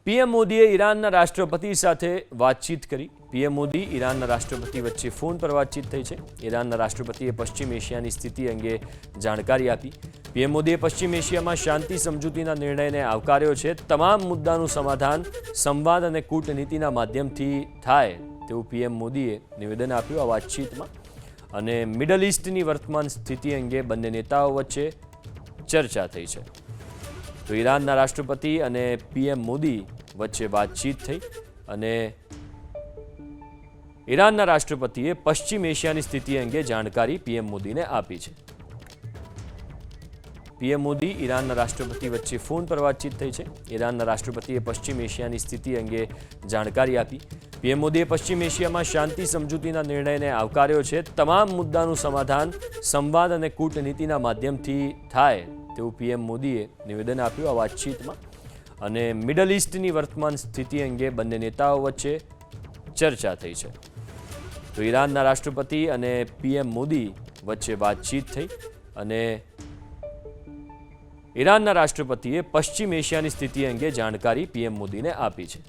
PM મોદીએ ઈરાનના રાષ્ટ્રપતિ સાથે વાતચીત કરી। પીએમ મોદી ઈરાનના રાષ્ટ્રપતિ વચ્ચે ફોન પર વાતચીત થઈ છે। ઈરાનના રાષ્ટ્રપતિએ પશ્ચિમ એશિયાની સ્થિતિ અંગે જાણકારી આપી। પીએમ મોદીએ પશ્ચિમ એશિયામાં શાંતિ સમજૂતીના નિર્ણયને આવકાર્યો છે। તમામ મુદ્દાનું સમાધાન સંવાદ અને કૂટનીતિના માધ્યમથી થાય તેવું પીએમ મોદીએ નિવેદન આપ્યું। આ વાતચીતમાં અને મિડલ ઈસ્ટની વર્તમાન સ્થિતિ અંગે બંને નેતાઓ વચ્ચે ચર્ચા થઈ છે। તો ઈરાનના રાષ્ટ્રપતિ અને પીએમ મોદી વચ્ચે વાતચીત થઈ અને ઈરાનના રાષ્ટ્રપતિએ પશ્ચિમ એશિયાની સ્થિતિ અંગે જાણકારી પીએમ મોદીને આપી છે। પીએમ મોદી ઈરાનના રાષ્ટ્રપતિ વચ્ચે ફોન પર વાતચીત થઈ છે। ઈરાનના રાષ્ટ્રપતિએ પશ્ચિમ એશિયાની સ્થિતિ અંગે જાણકારી આપી। પીએમ મોદીએ પશ્ચિમ એશિયામાં શાંતિ સમજૂતીના નિર્ણયને આવકાર્યો છે। તમામ મુદ્દાનું સમાધાન સંવાદ અને કૂટનીતિના માધ્યમથી થાય તેવું પીએમ મોદીએ નિવેદન આપ્યું। આ વાતચીતમાં અને મિડલ ઈસ્ટની વર્તમાન સ્થિતિ અંગે બંને નેતાઓ વચ્ચે ચર્ચા થઈ છે। તો ઈરાનના રાષ્ટ્રપતિ અને પીએમ મોદી વચ્ચે વાતચીત થઈ અને ઈરાનના રાષ્ટ્રપતિએ પશ્ચિમ એશિયાની સ્થિતિ અંગે જાણકારી પીએમ મોદીને આપી છે।